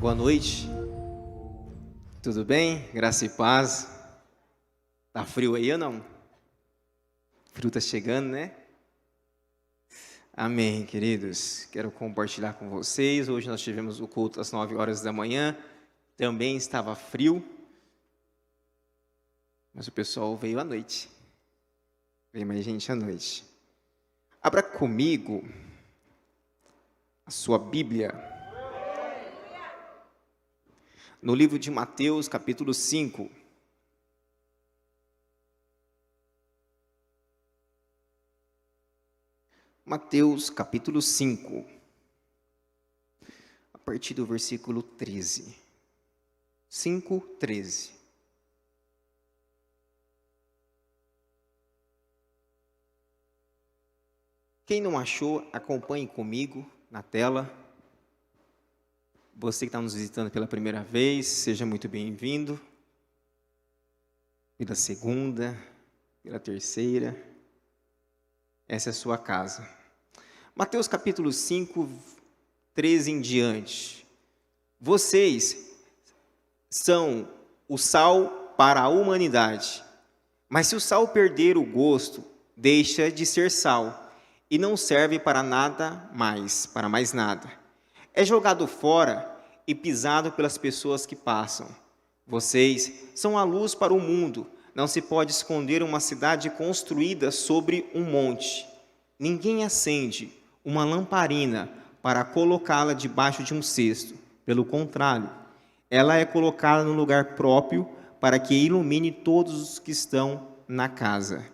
Boa noite, tudo bem? Graça e paz. Tá frio aí ou não? Frio tá chegando, né? Amém, queridos. Quero compartilhar com vocês. Hoje nós tivemos o culto às 9 horas da manhã. Também estava frio, mas o pessoal veio à noite. Veio mais gente à noite. Abra comigo a sua Bíblia no livro de Mateus, capítulo 5. Mateus, capítulo 5, a partir do versículo 13. 5:13. Quem não achou, acompanhe comigo na tela. Você que está nos visitando pela primeira vez, seja muito bem-vindo. Pela segunda, pela terceira, essa é a sua casa. Mateus capítulo 5, 13 em diante. Vocês são o sal para a humanidade, mas se o sal perder o gosto, deixa de ser sal e não serve para nada mais, para mais nada. É jogado fora e pisado pelas pessoas que passam. Vocês são a luz para o mundo. Não se pode esconder uma cidade construída sobre um monte. Ninguém acende uma lamparina para colocá-la debaixo de um cesto. Pelo contrário, ela é colocada no lugar próprio para que ilumine todos os que estão na casa.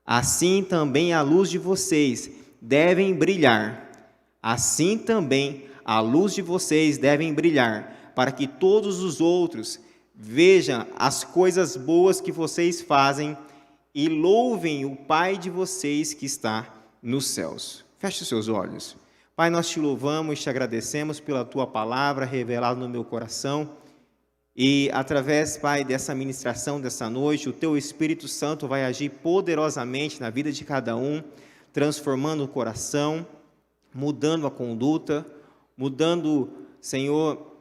Assim também a luz de vocês devem brilhar. Assim também a luz de vocês devem brilhar, para que todos os outros vejam as coisas boas que vocês fazem e louvem o Pai de vocês que está nos céus. Feche os seus olhos. Pai, nós te louvamos e te agradecemos pela tua palavra revelada no meu coração. E através, Pai, dessa ministração dessa noite, o teu Espírito Santo vai agir poderosamente na vida de cada um, transformando o coração, mudando a conduta, mudando, Senhor,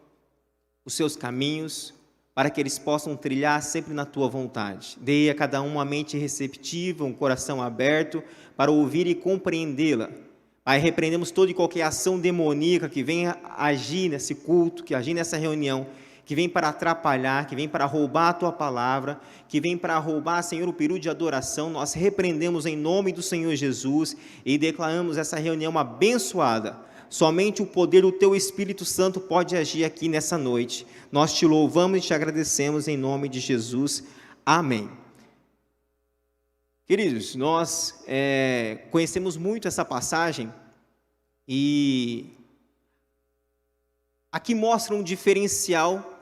os seus caminhos, para que eles possam trilhar sempre na tua vontade. Dê a cada um uma mente receptiva, um coração aberto, para ouvir e compreendê-la. Pai, repreendemos toda e qualquer ação demoníaca que venha agir nesse culto, que agir nessa reunião, que vem para atrapalhar, que vem para roubar a tua palavra, que vem para roubar, Senhor, o período de adoração. Nós repreendemos em nome do Senhor Jesus e declaramos essa reunião abençoada. Somente o poder do teu Espírito Santo pode agir aqui nessa noite. Nós te louvamos e te agradecemos em nome de Jesus. Amém. Queridos, nós conhecemos muito essa passagem e aqui mostra um diferencial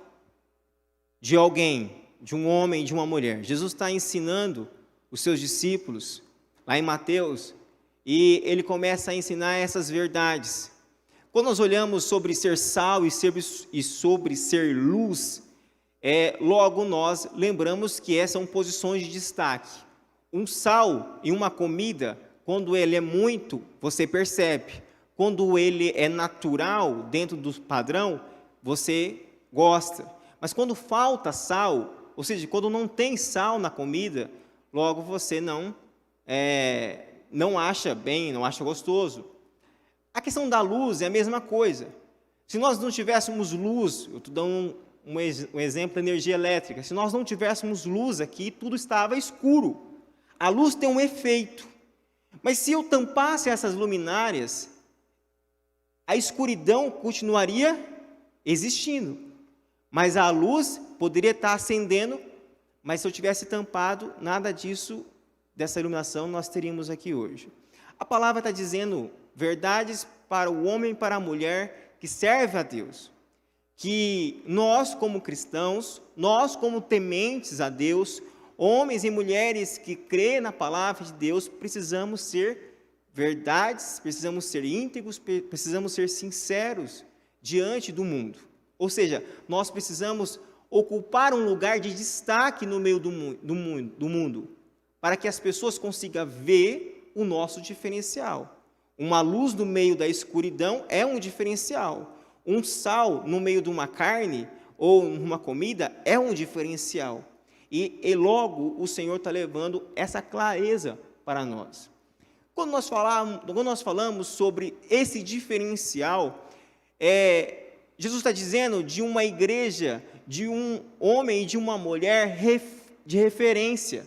de alguém, de um homem e de uma mulher. Jesus está ensinando os seus discípulos, lá em Mateus, e ele começa a ensinar essas verdades. Quando nós olhamos sobre ser sal e sobre ser luz, logo nós lembramos que essas são posições de destaque. Um sal em uma comida, quando ele é muito, você percebe. Quando ele é natural, dentro do padrão, você gosta. Mas quando falta sal, ou seja, quando não tem sal na comida, logo você não acha bem, não acha gostoso. A questão da luz é a mesma coisa. Se nós não tivéssemos luz, eu estou dando um exemplo da energia elétrica, se nós não tivéssemos luz aqui, tudo estava escuro. A luz tem um efeito, mas se eu tampasse essas luminárias, a escuridão continuaria existindo, mas a luz poderia estar acendendo, mas se eu tivesse tampado, nada disso, dessa iluminação, nós teríamos aqui hoje. A palavra está dizendo verdades para o homem e para a mulher que serve a Deus, que nós como cristãos, nós como tementes a Deus, homens e mulheres que crêem na palavra de Deus, precisamos ser verdades, precisamos ser íntegros, precisamos ser sinceros diante do mundo. Ou seja, nós precisamos ocupar um lugar de destaque no meio do mundo, para que as pessoas consigam ver o nosso diferencial. Uma luz no meio da escuridão é um diferencial. Um sal no meio de uma carne ou numa comida é um diferencial. E logo o Senhor está levando essa clareza para nós. Quando nós falamos sobre esse diferencial, Jesus está dizendo de uma igreja, de um homem e de uma mulher de referência.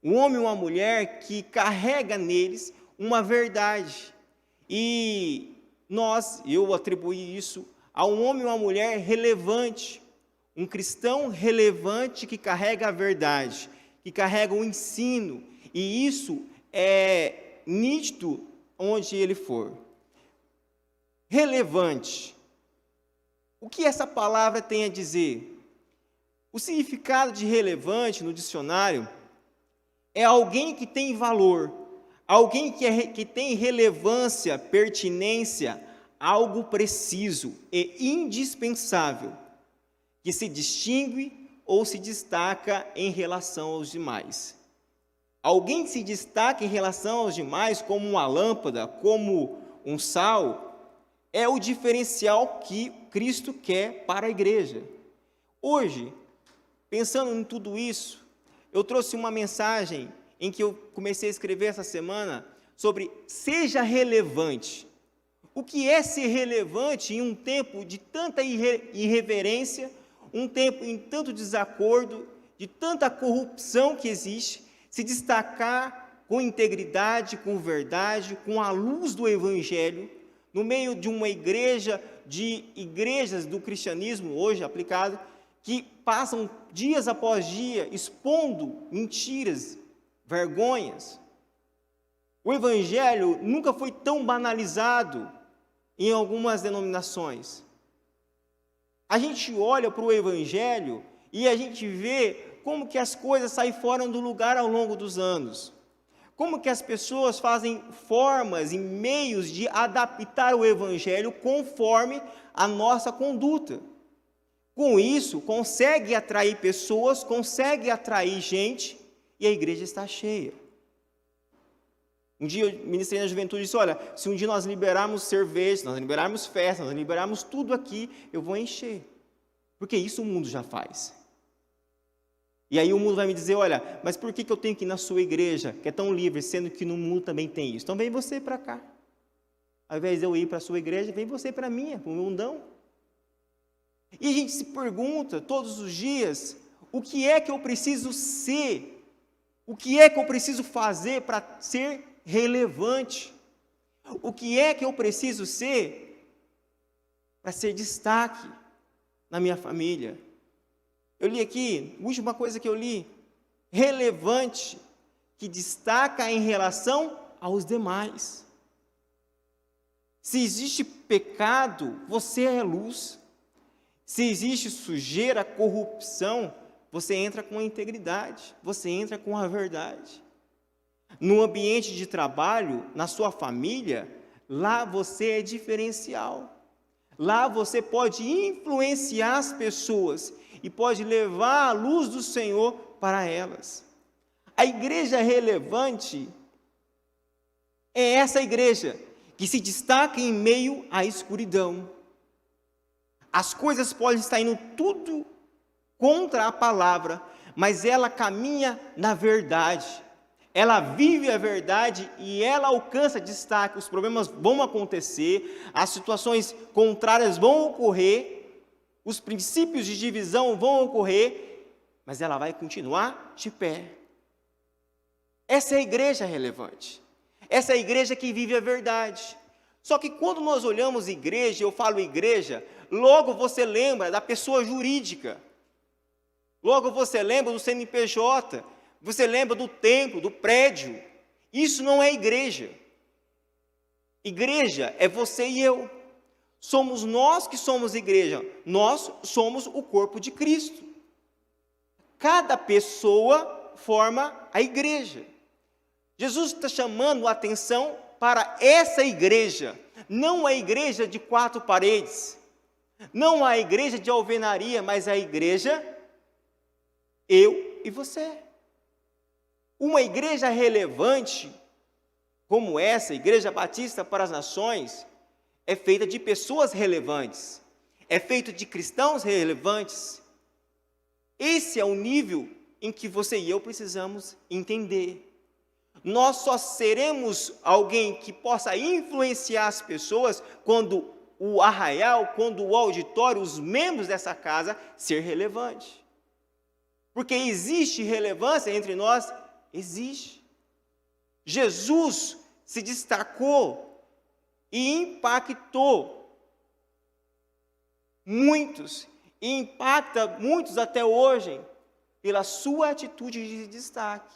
Um homem e uma mulher que carrega neles uma verdade. E eu atribuí isso a um homem e uma mulher relevante, um cristão relevante que carrega a verdade, que carrega o ensino, e isso é nítido onde ele for. Relevante. O que essa palavra tem a dizer? O significado de relevante no dicionário é alguém que tem valor, alguém que tem relevância, pertinência, algo preciso e indispensável, que se distingue ou se destaca em relação aos demais. Alguém que se destaca em relação aos demais, como uma lâmpada, como um sal, é o diferencial que Cristo quer para a igreja. Hoje, pensando em tudo isso, eu trouxe uma mensagem em que eu comecei a escrever essa semana sobre seja relevante. O que é ser relevante em um tempo de tanta irreverência, um tempo em tanto desacordo, de tanta corrupção que existe, se destacar com integridade, com verdade, com a luz do Evangelho, no meio de uma igreja, de igrejas do cristianismo hoje aplicado, que passam dias após dia expondo mentiras, vergonhas. O Evangelho nunca foi tão banalizado em algumas denominações. A gente olha para o Evangelho e a gente vê como que as coisas saem fora do lugar ao longo dos anos. Como que as pessoas fazem formas e meios de adaptar o Evangelho conforme a nossa conduta. Com isso, consegue atrair pessoas, consegue atrair gente, e a igreja está cheia. Um dia eu ministrei na juventude e disse, olha, se um dia nós liberarmos cerveja, nós liberarmos festa, nós liberarmos tudo aqui, eu vou encher. Porque isso o mundo já faz. E aí o mundo vai me dizer, olha, mas por que eu tenho que ir na sua igreja, que é tão livre, sendo que no mundo também tem isso? Então vem você para cá. Ao invés de eu ir para a sua igreja, vem você para a minha, para o mundão. E a gente se pergunta todos os dias, o que é que eu preciso ser? O que é que eu preciso fazer para ser relevante? O que é que eu preciso ser para ser destaque na minha família? Eu li aqui, a última coisa que eu li, relevante, que destaca em relação aos demais. Se existe pecado, você é luz. Se existe sujeira, corrupção, você entra com a integridade, você entra com a verdade. No ambiente de trabalho, na sua família, lá você é diferencial. Lá você pode influenciar as pessoas e pode levar a luz do Senhor para elas. A igreja relevante é essa igreja que se destaca em meio à escuridão. As coisas podem estar indo tudo contra a palavra, mas ela caminha na verdade. Ela vive a verdade e ela alcança destaque. Os problemas vão acontecer, as situações contrárias vão ocorrer, os princípios de divisão vão ocorrer, mas ela vai continuar de pé. Essa é a igreja relevante. Essa é a igreja que vive a verdade. Só que quando nós olhamos igreja, eu falo igreja, logo você lembra da pessoa jurídica. Logo você lembra do CNPJ. Você lembra do templo, do prédio. Isso não é igreja. Igreja é você e eu. Somos nós que somos igreja. Nós somos o corpo de Cristo. Cada pessoa forma a igreja. Jesus está chamando a atenção para essa igreja. Não a igreja de 4 paredes. Não a igreja de alvenaria, mas a igreja, eu e você. Uma igreja relevante, como essa, Igreja Batista para as Nações, é feita de pessoas relevantes. é feito de cristãos relevantes. Esse é o nível em que você e eu precisamos entender. Nós só seremos alguém que possa influenciar as pessoas quando o arraial, quando o auditório, os membros dessa casa ser relevante. Porque existe relevância entre nós? Existe. Jesus se destacou e impactou muitos, e impacta muitos até hoje, pela sua atitude de destaque.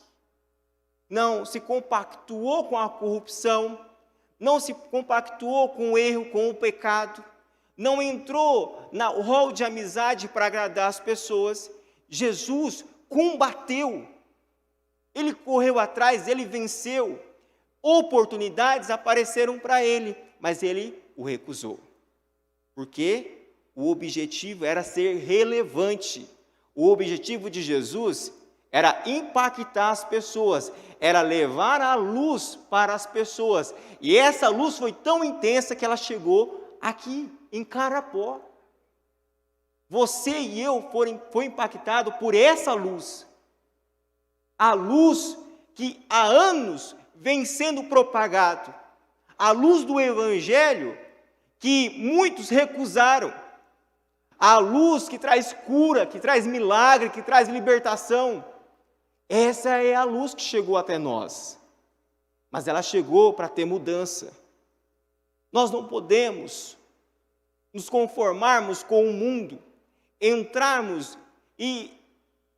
Não se compactuou com a corrupção, não se compactuou com o erro, com o pecado, não entrou no rol de amizade para agradar as pessoas. Jesus combateu, ele correu atrás, ele venceu. Oportunidades apareceram para ele, mas ele o recusou. Porque o objetivo era ser relevante. O objetivo de Jesus era impactar as pessoas, era levar a luz para as pessoas. E essa luz foi tão intensa que ela chegou aqui, em Carapó. Você e eu foi impactado por essa luz. A luz que há anos vem sendo propagado. A luz do Evangelho que muitos recusaram. A luz que traz cura, que traz milagre, que traz libertação. Essa é a luz que chegou até nós. Mas ela chegou para ter mudança. Nós não podemos nos conformarmos com o mundo, entrarmos e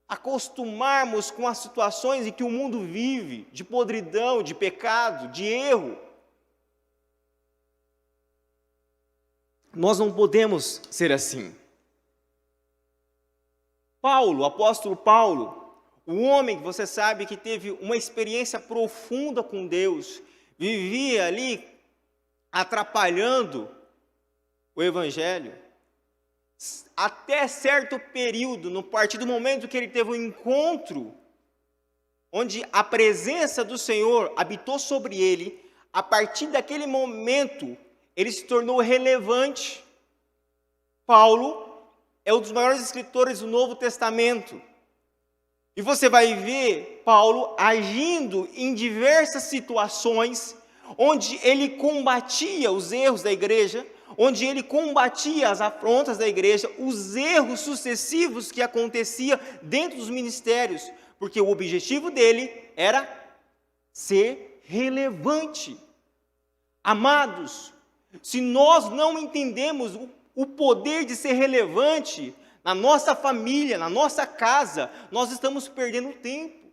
acostumarmos com as situações em que o mundo vive, de podridão, de pecado, de erro. Nós não podemos ser assim. Paulo, o apóstolo Paulo, o homem que você sabe que teve uma experiência profunda com Deus, vivia ali atrapalhando o Evangelho, até certo período, no partir do momento que ele teve um encontro, onde a presença do Senhor habitou sobre ele, a partir daquele momento, ele se tornou relevante. Paulo é um dos maiores escritores do Novo Testamento. E você vai ver Paulo agindo em diversas situações, onde ele combatia os erros da igreja, onde ele combatia as afrontas da igreja, os erros sucessivos que aconteciam dentro dos ministérios, porque o objetivo dele era ser relevante. Amados, se nós não entendemos o poder de ser relevante na nossa família, na nossa casa, nós estamos perdendo tempo.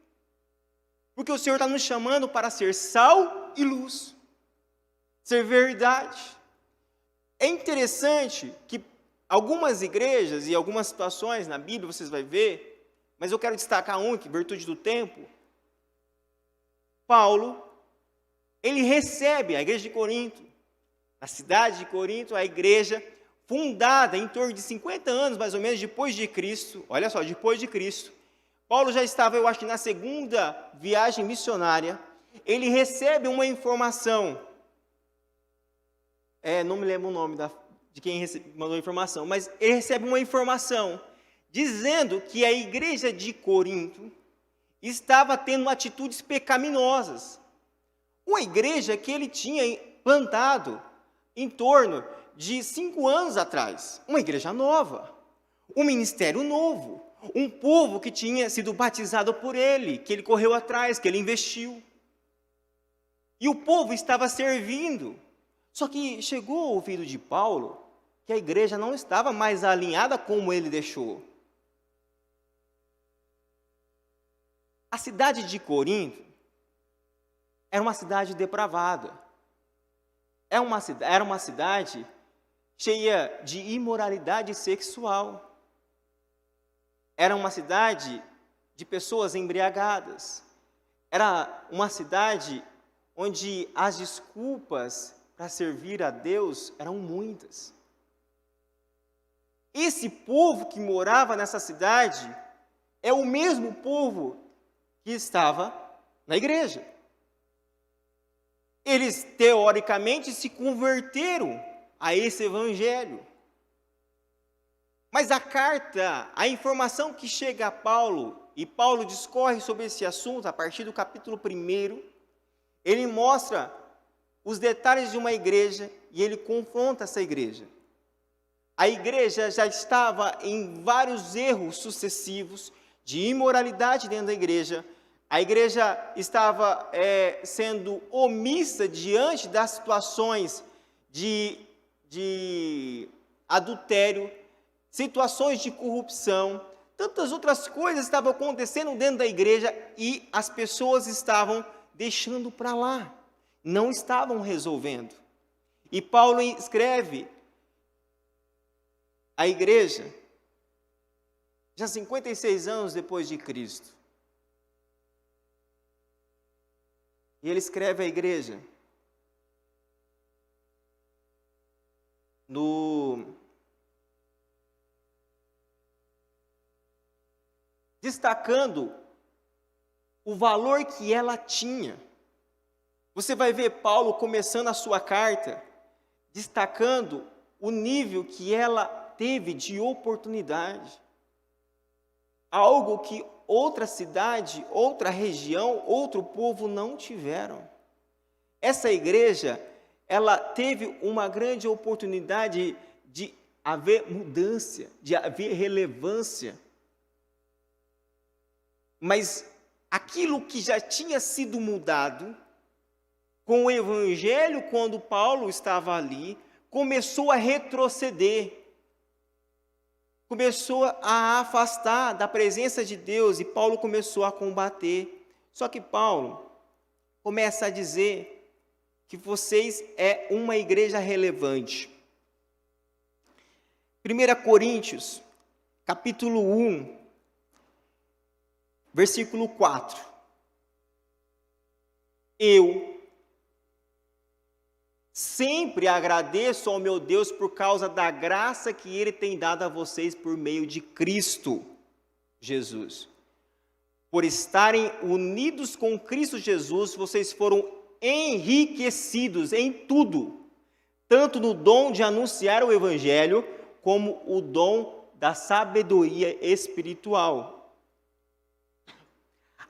Porque o Senhor está nos chamando para ser sal e luz, ser verdade. É interessante que algumas igrejas e algumas situações na Bíblia, vocês vão ver, mas eu quero destacar um, que virtude do tempo, Paulo, ele recebe a igreja de Corinto, a cidade de Corinto, a igreja fundada em torno de 50 anos, mais ou menos, depois de Cristo. Olha só, depois de Cristo. Paulo já estava, eu acho que na segunda viagem missionária. Ele recebe uma informação. Não me lembro o nome de quem mandou a informação, mas ele recebe uma informação dizendo que a igreja de Corinto estava tendo atitudes pecaminosas. Uma igreja que ele tinha plantado em torno de 5 anos atrás. Uma igreja nova, um ministério novo, um povo que tinha sido batizado por ele, que ele correu atrás, que ele investiu. E o povo estava servindo. Só que chegou ao ouvido de Paulo que a igreja não estava mais alinhada como ele deixou. A cidade de Corinto era uma cidade depravada. Era uma cidade cheia de imoralidade sexual. Era uma cidade de pessoas embriagadas. Era uma cidade onde as desculpas para servir a Deus eram muitas. Esse povo que morava nessa cidade é o mesmo povo que estava na igreja. Eles, teoricamente, se converteram a esse evangelho. Mas a carta, a informação que chega a Paulo, e Paulo discorre sobre esse assunto a partir do capítulo 1, ele mostra os detalhes de uma igreja e ele confronta essa igreja. A igreja já estava em vários erros sucessivos de imoralidade dentro da igreja. A igreja estava sendo omissa diante das situações de adultério, situações de corrupção, tantas outras coisas estavam acontecendo dentro da igreja e as pessoas estavam deixando para lá, não estavam resolvendo. E Paulo escreve à igreja, já 56 anos depois de Cristo. E ele escreve à igreja destacando o valor que ela tinha. Você vai ver Paulo começando a sua carta, destacando o nível que ela teve de oportunidade. Algo que outra cidade, outra região, outro povo não tiveram. Essa igreja, ela teve uma grande oportunidade de haver mudança, de haver relevância. Mas aquilo que já tinha sido mudado, com o evangelho, quando Paulo estava ali, começou a retroceder. Começou a afastar da presença de Deus e Paulo começou a combater. Só que Paulo começa a dizer que vocês é uma igreja relevante. 1 Coríntios, capítulo 1, versículo 4. Eu sempre agradeço ao meu Deus por causa da graça que Ele tem dado a vocês por meio de Cristo Jesus. Por estarem unidos com Cristo Jesus, vocês foram enriquecidos em tudo, tanto no dom de anunciar o Evangelho, como o dom da sabedoria espiritual.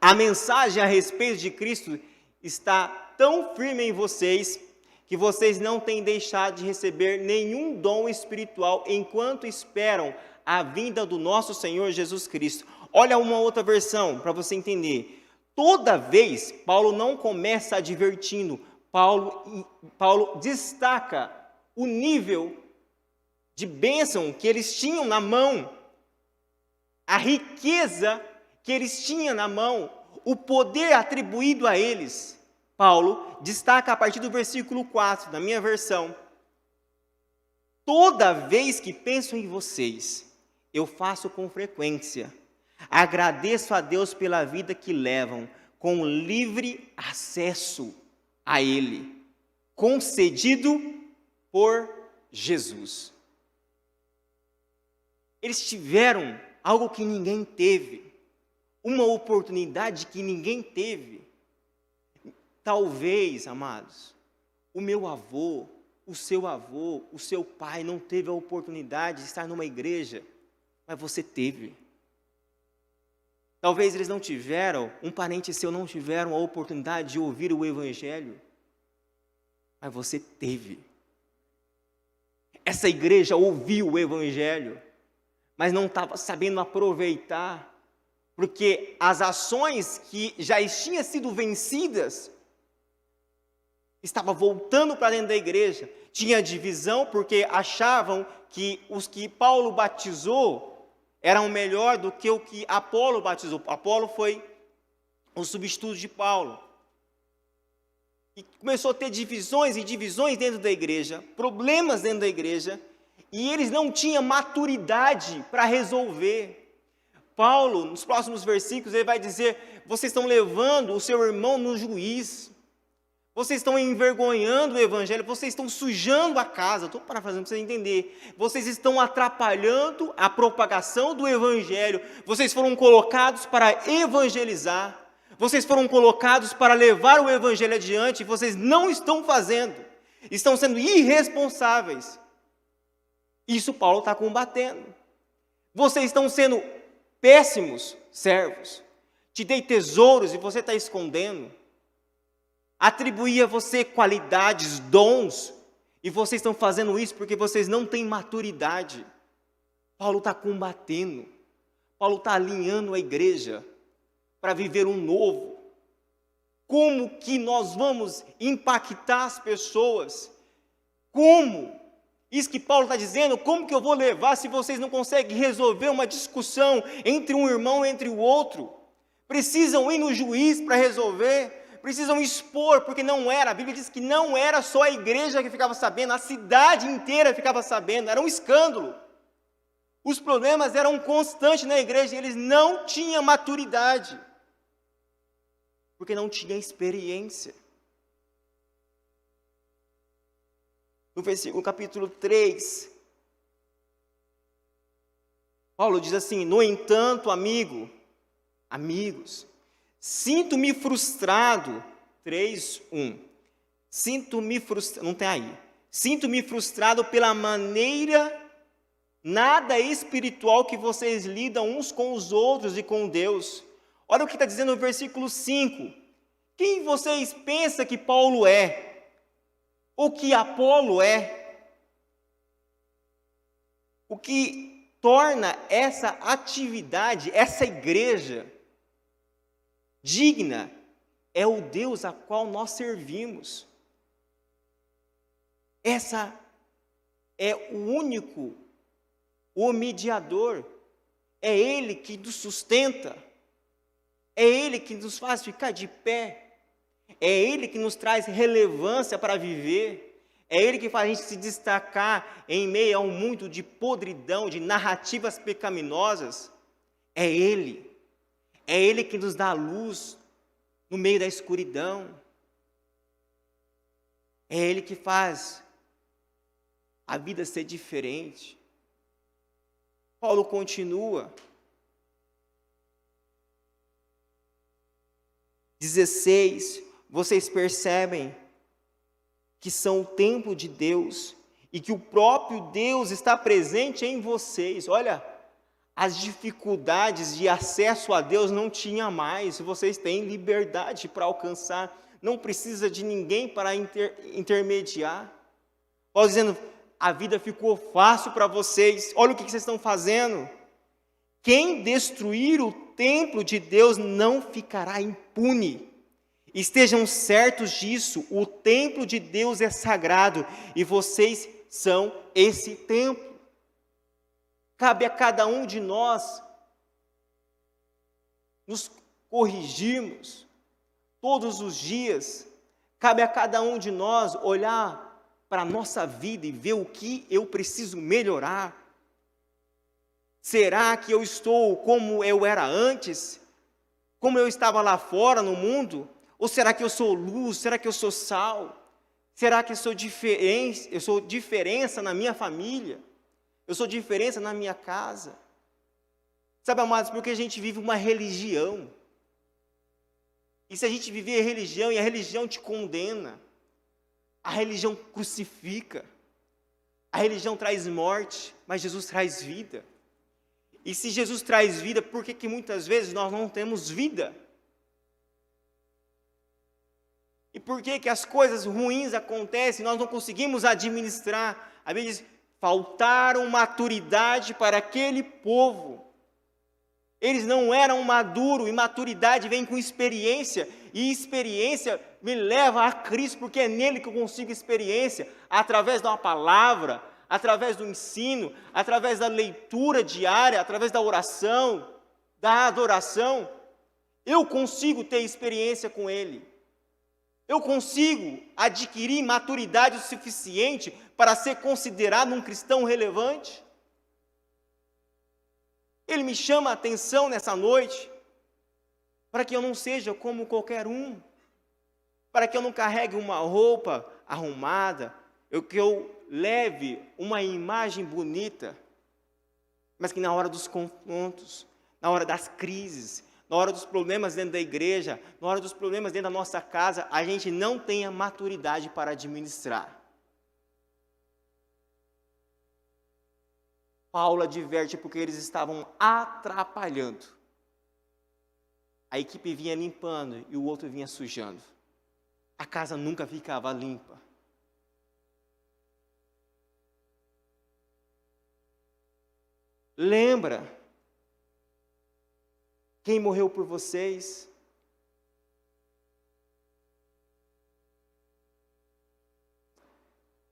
A mensagem a respeito de Cristo está tão firme em vocês, que vocês não têm deixado de receber nenhum dom espiritual enquanto esperam a vinda do nosso Senhor Jesus Cristo. Olha uma outra versão para você entender. Toda vez, Paulo não começa advertindo, Paulo destaca o nível de bênção que eles tinham na mão, a riqueza que eles tinham na mão, o poder atribuído a eles. Paulo destaca a partir do versículo 4, na minha versão. Toda vez que penso em vocês, eu faço com frequência. Agradeço a Deus pela vida que levam, com livre acesso a Ele, concedido por Jesus. Eles tiveram algo que ninguém teve, uma oportunidade que ninguém teve. Talvez, amados, o meu avô, o seu pai não teve a oportunidade de estar numa igreja, mas você teve. Talvez eles não tiveram, um parente seu não tiveram a oportunidade de ouvir o Evangelho, mas você teve. Essa igreja ouviu o Evangelho, mas não estava sabendo aproveitar, porque as ações que já tinham sido vencidas, estava voltando para dentro da igreja. Tinha divisão porque achavam que os que Paulo batizou eram melhor do que o que Apolo batizou. Apolo foi o substituto de Paulo. E começou a ter divisões e divisões dentro da igreja, problemas dentro da igreja, e eles não tinham maturidade para resolver. Paulo, nos próximos versículos, ele vai dizer: vocês estão levando o seu irmão no juiz. Vocês estão envergonhando o Evangelho, vocês estão sujando a casa. Estou parafraseando para você entender. Vocês estão atrapalhando a propagação do Evangelho. Vocês foram colocados para evangelizar. Vocês foram colocados para levar o Evangelho adiante e vocês não estão fazendo. Estão sendo irresponsáveis. Isso Paulo está combatendo. Vocês estão sendo péssimos servos. Te dei tesouros e você está escondendo. Atribuí a você qualidades, dons, e vocês estão fazendo isso porque vocês não têm maturidade. Paulo está combatendo. Paulo está alinhando a igreja para viver um novo. Como que nós vamos impactar as pessoas? Como? Isso que Paulo está dizendo, como que eu vou levar se vocês não conseguem resolver uma discussão entre um irmão e entre o outro? Precisam ir no juiz para resolver, precisam expor, porque não era, a Bíblia diz que não era só a igreja que ficava sabendo, a cidade inteira ficava sabendo, era um escândalo. Os problemas eram constantes na igreja, e eles não tinham maturidade, porque não tinham experiência. No capítulo 3, Paulo diz assim: no entanto, amigos, sinto-me frustrado, 3:1, sinto-me frustrado, não tem aí, sinto-me frustrado pela maneira nada espiritual que vocês lidam uns com os outros e com Deus. Olha o que está dizendo no versículo 5, quem vocês pensam que Paulo é? O que Apolo é? O que torna essa atividade, essa igreja digna, é o Deus a qual nós servimos. Essa é o mediador, é Ele que nos sustenta, é Ele que nos faz ficar de pé, é Ele que nos traz relevância para viver, é Ele que faz a gente se destacar em meio a um mundo de podridão, de narrativas pecaminosas. É Ele que nos dá luz no meio da escuridão, é Ele que faz a vida ser diferente. Paulo continua, 16, vocês percebem que são o templo de Deus e que o próprio Deus está presente em vocês. Olha, as dificuldades de acesso a Deus não tinha mais, vocês têm liberdade para alcançar, não precisa de ninguém para intermediar. Paulo dizendo, a vida ficou fácil para vocês, olha o que vocês estão fazendo. Quem destruir o templo de Deus não ficará impune. Estejam certos disso, o templo de Deus é sagrado e vocês são esse templo. Cabe a cada um de nós nos corrigirmos todos os dias. Cabe a cada um de nós olhar para a nossa vida e ver o que eu preciso melhorar. Será que eu estou como eu era antes? Como eu estava lá fora no mundo? Ou será que eu sou luz? Será que eu sou sal? Será que eu sou diferença na minha família? Eu sou diferença na minha casa? Sabe, amados, porque a gente vive uma religião. E se a gente viver a religião e a religião te condena, a religião crucifica, a religião traz morte, mas Jesus traz vida. E se Jesus traz vida, por que muitas vezes nós não temos vida? E por que as coisas ruins acontecem e nós não conseguimos administrar? A Bíblia diz, faltaram maturidade para aquele povo. Eles não eram maduros, e maturidade vem com experiência, e experiência me leva a Cristo, porque é nele que eu consigo experiência, através de uma palavra, através do ensino, através da leitura diária, através da oração, da adoração, eu consigo ter experiência com Ele. Eu consigo adquirir maturidade o suficiente para ser considerado um cristão relevante? Ele me chama a atenção nessa noite, para que eu não seja como qualquer um, para que eu não carregue uma roupa arrumada, que eu leve uma imagem bonita, mas que na hora dos confrontos, na hora das crises, na hora dos problemas dentro da igreja, na hora dos problemas dentro da nossa casa, a gente não tenha maturidade para administrar. Paulo adverte porque eles estavam atrapalhando. A equipe vinha limpando e o outro vinha sujando. A casa nunca ficava limpa. Lembra quem morreu por vocês?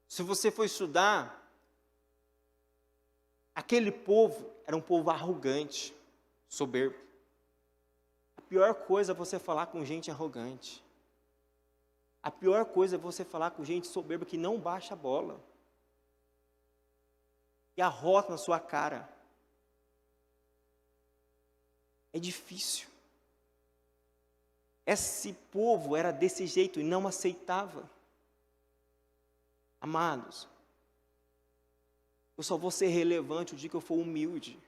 Se você for estudar, aquele povo era um povo arrogante, soberbo. A pior coisa é você falar com gente arrogante. A pior coisa é você falar com gente soberba que não baixa a bola. E arrota na sua cara. É difícil. Esse povo era desse jeito e não aceitava. Amados, eu só vou ser relevante o dia que eu for humilde.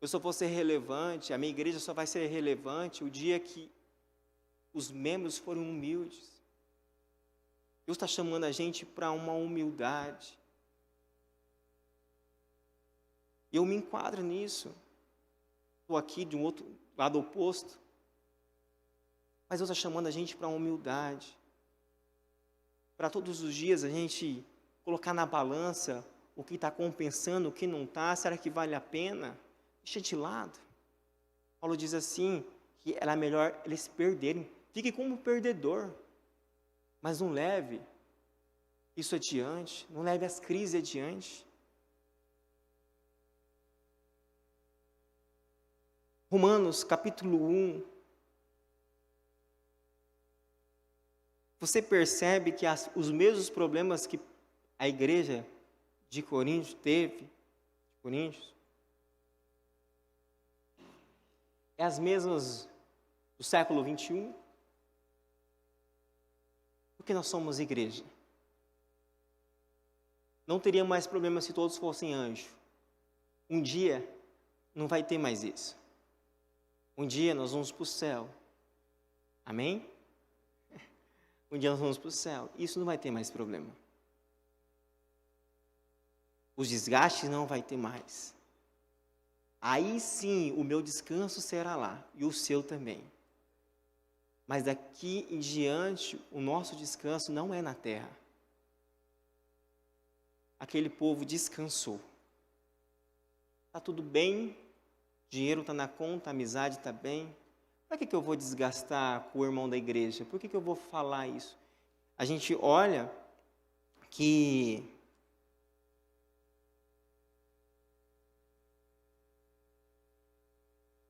Eu só vou ser relevante, a minha igreja só vai ser relevante o dia que os membros forem humildes. Deus está chamando a gente para uma humildade. E eu me enquadro nisso. Estou aqui de um outro lado oposto. Mas Deus está chamando a gente para uma humildade. Para todos os dias a gente colocar na balança o que está compensando, o que não está. Será que vale a pena? Deixa de lado. Paulo diz assim, que era melhor eles se perderem. Fique como perdedor. Mas não leve isso adiante. Não leve as crises adiante. Romanos capítulo 1. Você percebe que os mesmos problemas que a igreja de Coríntios teve, é as mesmas do século 21? Porque nós somos igreja. Não teria mais problema se todos fossem anjos. Um dia não vai ter mais isso. Um dia nós vamos para o céu. Amém? Um dia nós vamos para o céu. Isso não vai ter mais problema. Os desgastes não vai ter mais. Aí sim, o meu descanso será lá. E o seu também. Mas daqui em diante, o nosso descanso não é na terra. Aquele povo descansou. Está tudo bem, dinheiro está na conta, a amizade está bem. Para que eu vou desgastar com o irmão da igreja? Por que eu vou falar isso? A gente olha que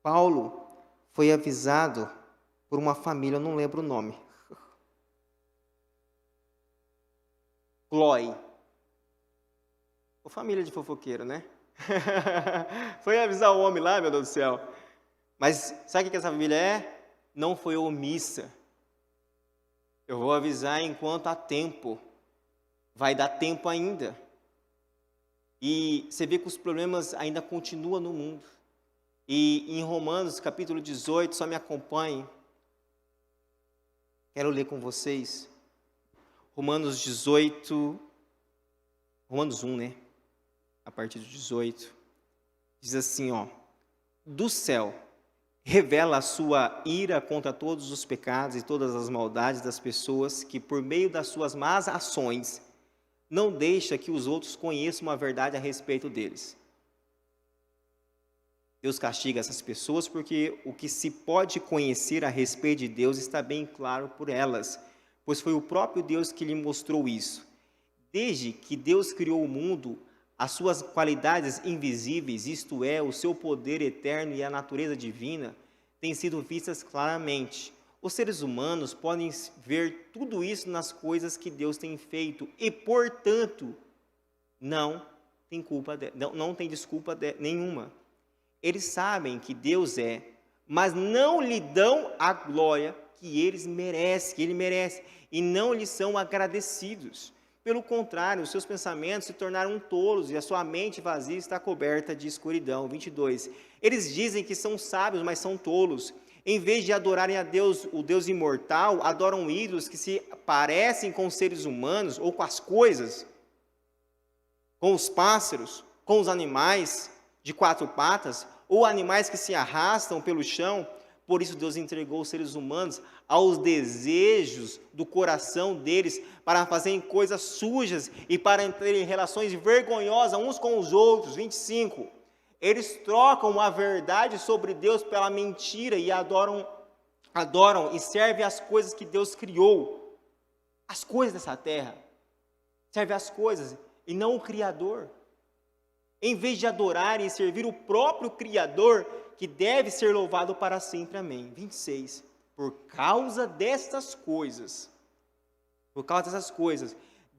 Paulo foi avisado por uma família, eu não lembro o nome. Chloe. Família de fofoqueiro, né? Foi avisar o homem lá, meu Deus do céu. Mas sabe o que essa família é? Não foi omissa. Eu vou avisar enquanto há tempo. Vai dar tempo ainda. E você vê que os problemas ainda continuam no mundo. E em Romanos, capítulo 18, só me acompanhe. Quero ler com vocês. Romanos 18, Romanos 1, né? A partir do 18. Diz assim, ó. Do céu revela a sua ira contra todos os pecados e todas as maldades das pessoas que, por meio das suas más ações, não deixa que os outros conheçam a verdade a respeito deles. Deus castiga essas pessoas porque o que se pode conhecer a respeito de Deus está bem claro por elas, pois foi o próprio Deus que lhe mostrou isso. Desde que Deus criou o mundo, as suas qualidades invisíveis, isto é, o seu poder eterno e a natureza divina, têm sido vistas claramente. Os seres humanos podem ver tudo isso nas coisas que Deus tem feito e, portanto, não tem desculpa nenhuma. Eles sabem que Deus é, mas não lhe dão a glória que ele merece, e não lhe são agradecidos. Pelo contrário, os seus pensamentos se tornaram tolos e a sua mente vazia está coberta de escuridão. 22. Eles dizem que são sábios, mas são tolos. Em vez de adorarem a Deus, o Deus imortal, adoram ídolos que se parecem com os seres humanos ou com as coisas, com os pássaros, com os animais de quatro patas, ou animais que se arrastam pelo chão. Por isso Deus entregou os seres humanos aos desejos do coração deles, para fazerem coisas sujas e para terem relações vergonhosas uns com os outros. 25. Eles trocam a verdade sobre Deus pela mentira e adoram e servem as coisas que Deus criou. As coisas dessa terra. Serve as coisas e não o Criador. Em vez de adorarem e servir o próprio Criador, que deve ser louvado para sempre. Amém. 26. Por causa dessas coisas,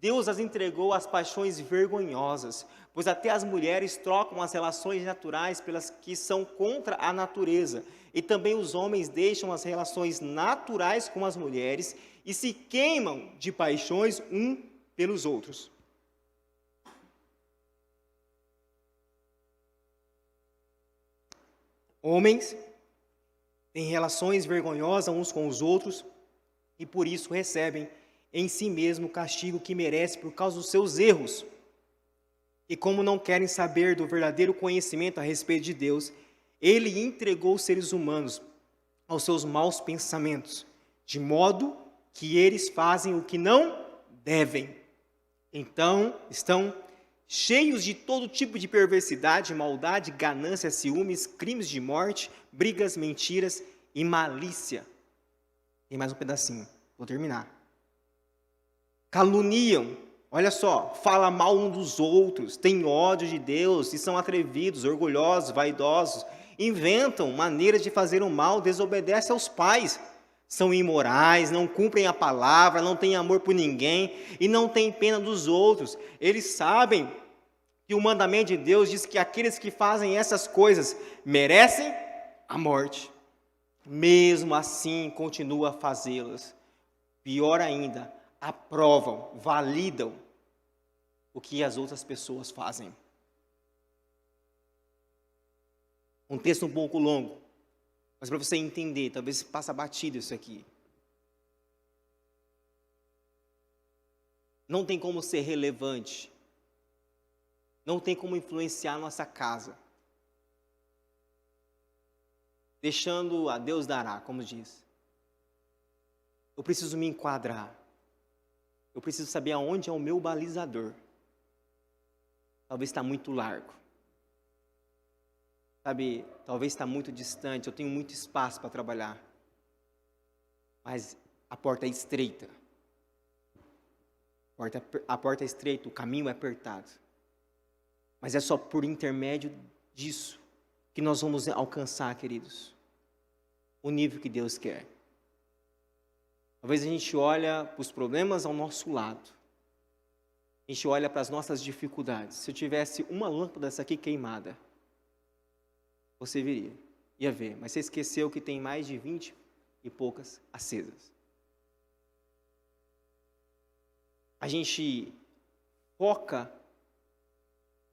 Deus as entregou às paixões vergonhosas, pois até as mulheres trocam as relações naturais pelas que são contra a natureza, e também os homens deixam as relações naturais com as mulheres e se queimam de paixões um pelos outros. Homens têm relações vergonhosas uns com os outros e por isso recebem em si mesmo o castigo que merecem por causa dos seus erros. E como não querem saber do verdadeiro conhecimento a respeito de Deus, Ele entregou os seres humanos aos seus maus pensamentos, de modo que eles fazem o que não devem. Então, estão cheios de todo tipo de perversidade, maldade, ganância, ciúmes, crimes de morte, brigas, mentiras e malícia. Tem mais um pedacinho, vou terminar. Caluniam, olha só, fala mal um dos outros, têm ódio de Deus e são atrevidos, orgulhosos, vaidosos, inventam maneiras de fazer o mal, desobedecem aos pais, são imorais, não cumprem a palavra, não têm amor por ninguém e não têm pena dos outros. Eles sabem que o mandamento de Deus diz que aqueles que fazem essas coisas merecem a morte. Mesmo assim, continuam a fazê-las. Pior ainda, aprovam, validam o que as outras pessoas fazem. Um texto um pouco longo, mas para você entender, talvez passa batido isso aqui. Não tem como ser relevante. Não tem como influenciar a nossa casa. Deixando a Deus dará, como diz. Eu preciso me enquadrar. Eu preciso saber aonde é o meu balizador. Talvez está muito largo. Sabe, talvez está muito distante, eu tenho muito espaço para trabalhar. Mas a porta é estreita. A porta é estreita, o caminho é apertado. Mas é só por intermédio disso que nós vamos alcançar, queridos, o nível que Deus quer. Talvez a gente olha para os problemas ao nosso lado. A gente olha para as nossas dificuldades. Se eu tivesse uma lâmpada dessa aqui queimada, você ia ver, mas você esqueceu que tem mais de 20 e poucas acesas. A gente foca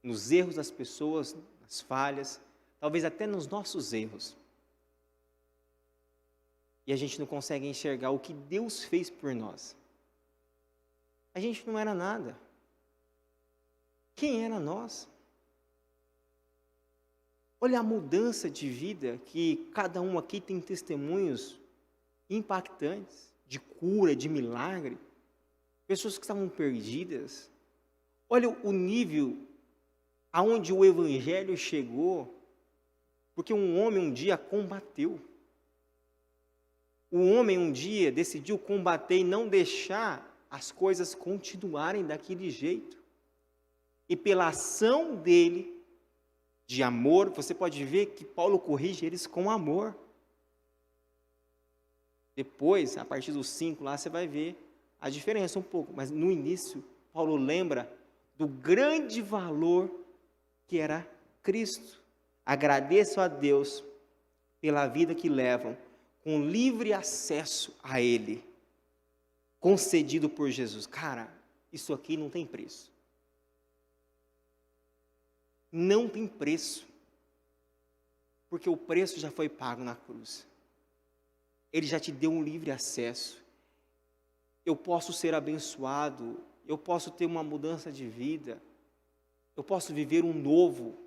nos erros das pessoas, nas falhas, talvez até nos nossos erros. E a gente não consegue enxergar o que Deus fez por nós. A gente não era nada. Quem era nós? Olha a mudança de vida que cada um aqui tem testemunhos impactantes, de cura, de milagre. Pessoas que estavam perdidas. Olha o nível aonde o Evangelho chegou, porque um homem um dia combateu. O homem um dia decidiu combater e não deixar as coisas continuarem daquele jeito. E pela ação dele, de amor, você pode ver que Paulo corrige eles com amor. Depois, a partir dos 5 lá, você vai ver a diferença um pouco. Mas no início, Paulo lembra do grande valor que era Cristo. Agradeço a Deus pela vida que levam, com livre acesso a Ele, concedido por Jesus. Cara, isso aqui não tem preço. Não tem preço, porque o preço já foi pago na cruz. Ele já te deu um livre acesso. Eu posso ser abençoado, eu posso ter uma mudança de vida, eu posso viver um novo,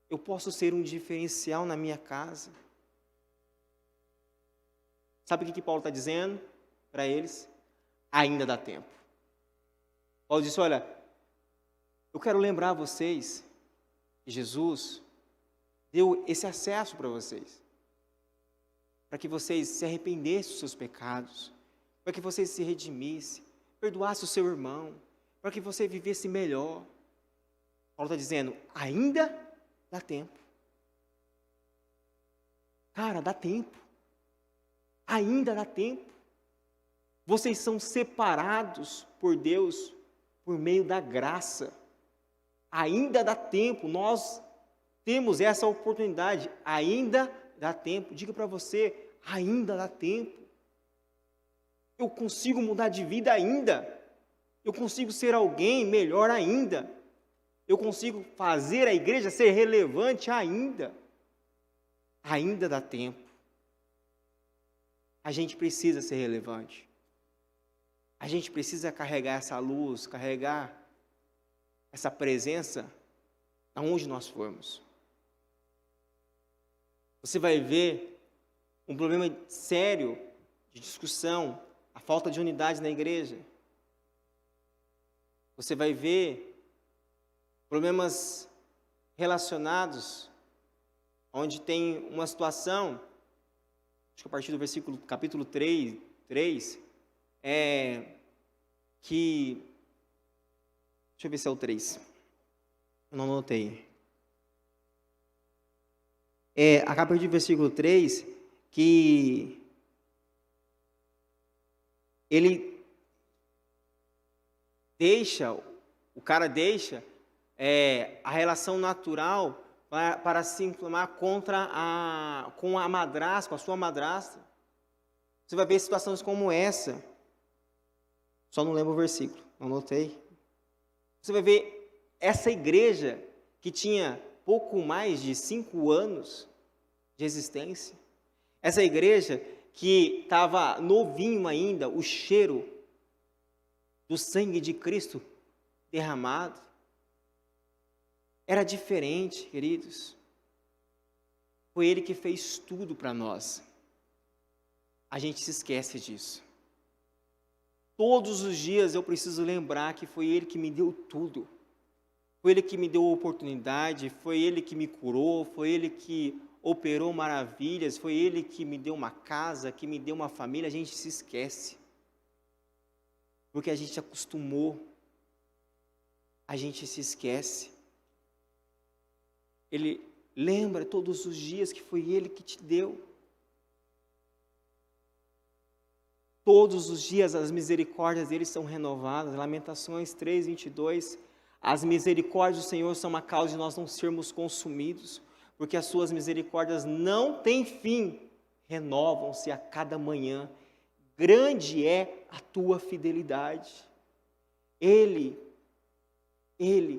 eu posso ser um diferencial na minha casa. Sabe o que Paulo está dizendo para eles? Ainda dá tempo. Paulo disse, olha, eu quero lembrar vocês que Jesus deu esse acesso para vocês, para que vocês se arrependessem dos seus pecados, para que vocês se redimissem, perdoassem o seu irmão, para que você vivesse melhor. Paulo está dizendo, ainda dá tempo. Cara, dá tempo. Ainda dá tempo. Vocês são separados por Deus por meio da graça. Ainda dá tempo. Nós temos essa oportunidade. Ainda dá tempo. Diga para você, ainda dá tempo. Eu consigo mudar de vida ainda. Eu consigo ser alguém melhor ainda. Eu consigo fazer a igreja ser relevante ainda. Ainda dá tempo. A gente precisa ser relevante. A gente precisa carregar essa luz, carregar essa presença aonde nós formos. Você vai ver um problema sério de discussão, a falta de unidade na igreja. Você vai ver problemas relacionados, onde tem uma situação, acho que a partir do capítulo 3, que, deixa eu ver se é o 3, eu não anotei. A partir do versículo 3, que o cara deixa a relação natural para se inflamar com a madrasta, com a sua madrasta. Você vai ver situações como essa. Só não lembro o versículo, não anotei. Você vai ver essa igreja que tinha pouco mais de 5 anos de existência. Essa igreja que estava novinho ainda, o cheiro do sangue de Cristo derramado. Era diferente, queridos. Foi Ele que fez tudo para nós. A gente se esquece disso. Todos os dias eu preciso lembrar que foi Ele que me deu tudo. Foi Ele que me deu a oportunidade, foi Ele que me curou, foi Ele que operou maravilhas, foi Ele que me deu uma casa, que me deu uma família. A gente se esquece. Porque a gente acostumou. A gente se esquece. Ele lembra todos os dias que foi Ele que te deu. Todos os dias as misericórdias dele são renovadas. Lamentações 3:22. As misericórdias do Senhor são a causa de nós não sermos consumidos, porque as suas misericórdias não têm fim, renovam-se a cada manhã. Grande é a tua fidelidade. Ele,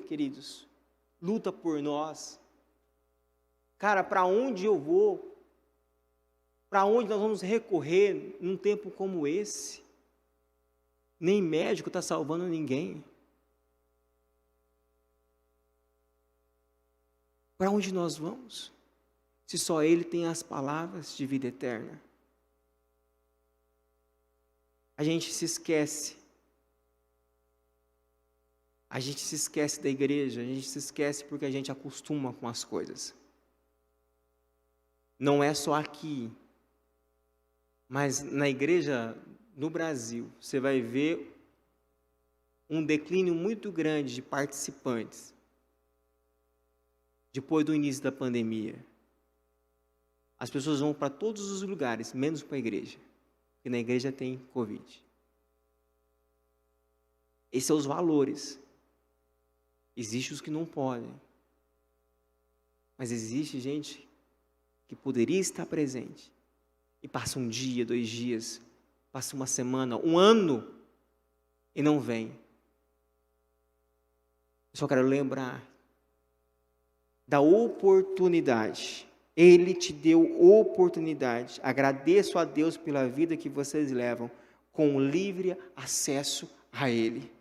queridos, luta por nós. Cara, para onde eu vou? Para onde nós vamos recorrer num tempo como esse? Nem médico está salvando ninguém. Para onde nós vamos? Se só Ele tem as palavras de vida eterna. A gente se esquece. A gente se esquece da igreja, a gente se esquece porque a gente acostuma com as coisas. Não é só aqui, mas na igreja no Brasil, você vai ver um declínio muito grande de participantes depois do início da pandemia. As pessoas vão para todos os lugares, menos para a igreja, porque na igreja tem Covid. Esses são os valores. Existem os que não podem, mas existe gente que poderia estar presente e passa um dia, 2 dias, passa uma semana, 1 ano e não vem. Eu só quero lembrar da oportunidade. Ele te deu oportunidade. Agradeço a Deus pela vida que vocês levam com livre acesso a Ele.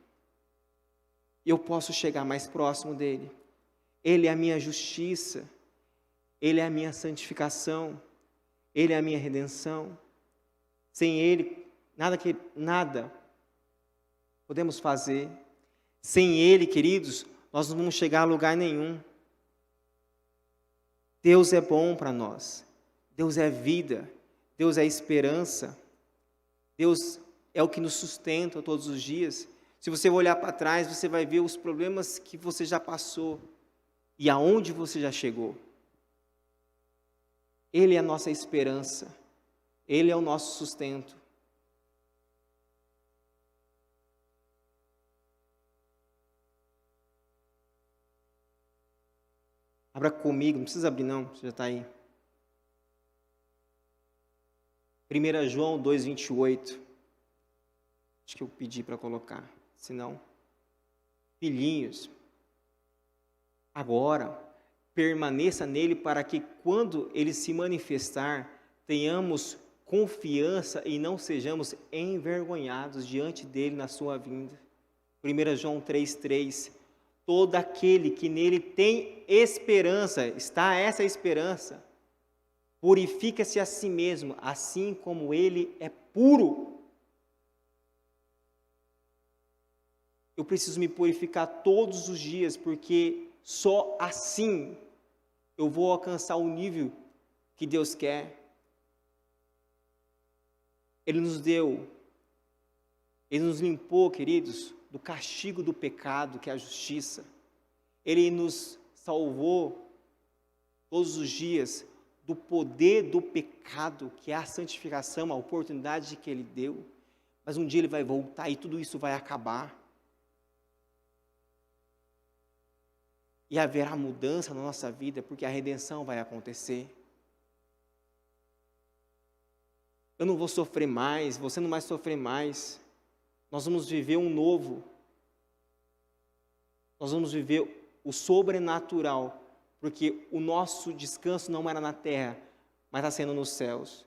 eu posso chegar mais próximo dele. Ele é a minha justiça, ele é a minha santificação, ele é a minha redenção. Sem ele, nada podemos fazer. Sem ele, queridos, nós não vamos chegar a lugar nenhum. Deus é bom para nós. Deus é vida. Deus é esperança. Deus é o que nos sustenta todos os dias. Se você olhar para trás, você vai ver os problemas que você já passou e aonde você já chegou. Ele é a nossa esperança. Ele é o nosso sustento. Abra comigo, não precisa abrir não, você já está aí. 1 João 2,28. Acho que eu pedi para colocar, senão. Filhinhos, agora permaneça nele para que quando ele se manifestar, tenhamos confiança e não sejamos envergonhados diante dele na sua vinda. 1 João 3,3. Todo aquele que nele tem esperança, está essa esperança, purifica-se a si mesmo, assim como ele é puro. Eu preciso me purificar todos os dias, porque só assim eu vou alcançar o nível que Deus quer. Ele nos limpou, queridos, do castigo do pecado, que é a justiça. Ele nos salvou todos os dias do poder do pecado, que é a santificação, a oportunidade que Ele deu. Mas um dia Ele vai voltar e tudo isso vai acabar. E haverá mudança na nossa vida, porque a redenção vai acontecer. Eu não vou sofrer mais, você não vai sofrer mais. Nós vamos viver um novo. Nós vamos viver o sobrenatural, porque o nosso descanso não era na terra, mas está sendo nos céus.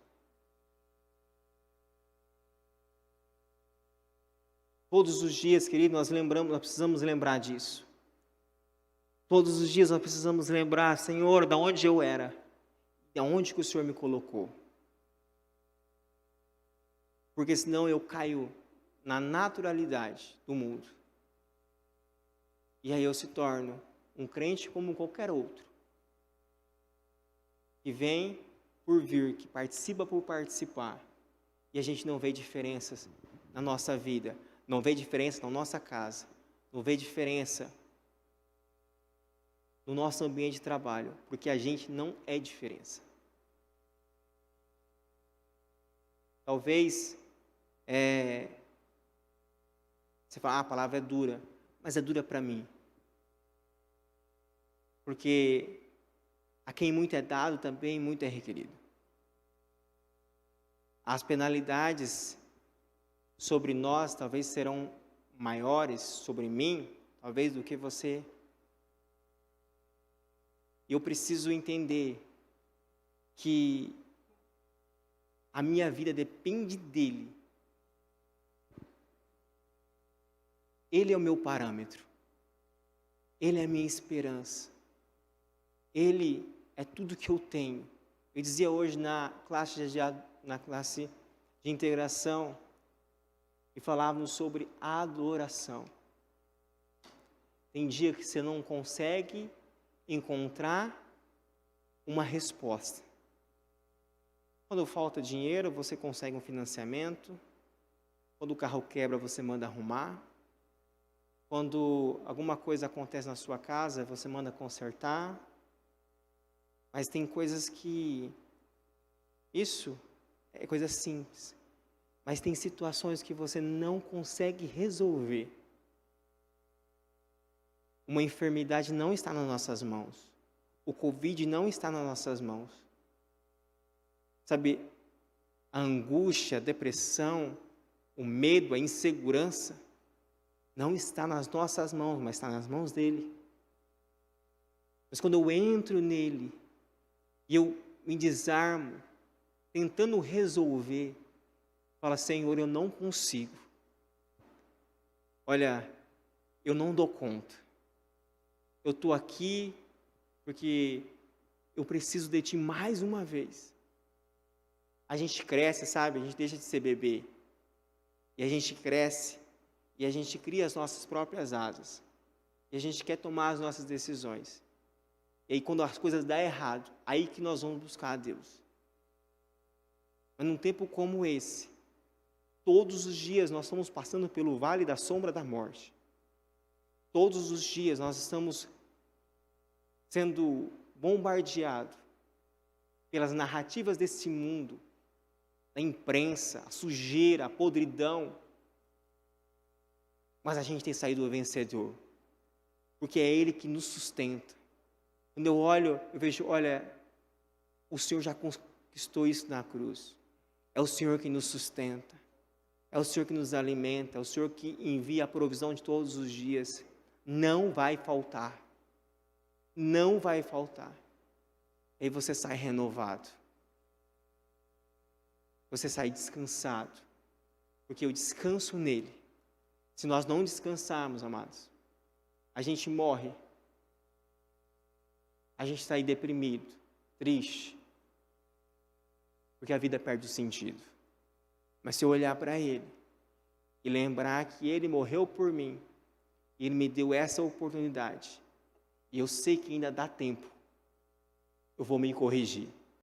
Todos os dias, querido, nós precisamos lembrar disso. Todos os dias nós precisamos lembrar, Senhor, de onde eu era, de onde que o Senhor me colocou. Porque senão eu caio na naturalidade do mundo. E aí eu se torno um crente como qualquer outro. Que vem por vir, que participa por participar. E a gente não vê diferenças na nossa vida. Não vê diferença na nossa casa. Não vê diferença no nosso ambiente de trabalho. Porque a gente não é diferença. Talvez você fala, a palavra é dura, mas é dura para mim. Porque a quem muito é dado, também muito é requerido. As penalidades sobre nós talvez serão maiores, sobre mim, talvez do que você. E eu preciso entender que a minha vida depende dele. Ele é o meu parâmetro. Ele é a minha esperança. Ele é tudo que eu tenho. Eu dizia hoje na classe de integração, e falávamos sobre adoração. Tem dia que você não consegue encontrar uma resposta. Quando falta dinheiro, você consegue um financiamento. Quando o carro quebra, você manda arrumar. Quando alguma coisa acontece na sua casa, você manda consertar. Mas tem coisas que... Isso é coisa simples. Mas tem situações que você não consegue resolver. Uma enfermidade não está nas nossas mãos. O Covid não está nas nossas mãos. Sabe, a angústia, a depressão, o medo, a insegurança, não está nas nossas mãos, mas está nas mãos dele. Mas quando eu entro nele, e eu me desarmo, tentando resolver, falo, Senhor, eu não consigo. Olha, eu não dou conta. Eu estou aqui porque eu preciso de Ti mais uma vez. A gente cresce, sabe? A gente deixa de ser bebê. E a gente cresce e a gente cria as nossas próprias asas. E a gente quer tomar as nossas decisões. E aí quando as coisas dão errado, aí que nós vamos buscar a Deus. Mas num tempo como esse, todos os dias nós estamos passando pelo vale da sombra da morte. Todos os dias nós estamos sendo bombardeados pelas narrativas desse mundo, da imprensa, a sujeira, a podridão. Mas a gente tem saído vencedor, porque é Ele que nos sustenta. Quando eu olho, eu vejo, olha, o Senhor já conquistou isso na cruz. É o Senhor que nos sustenta. É o Senhor que nos alimenta. É o Senhor que envia a provisão de todos os dias. Não vai faltar. Não vai faltar. E aí você sai renovado. Você sai descansado. Porque eu descanso nele. Se nós não descansarmos, amados, a gente morre. A gente está aí deprimido, triste. Porque a vida perde o sentido. Mas se eu olhar para Ele e lembrar que Ele morreu por mim, e Ele me deu essa oportunidade, e eu sei que ainda dá tempo, eu vou me corrigir.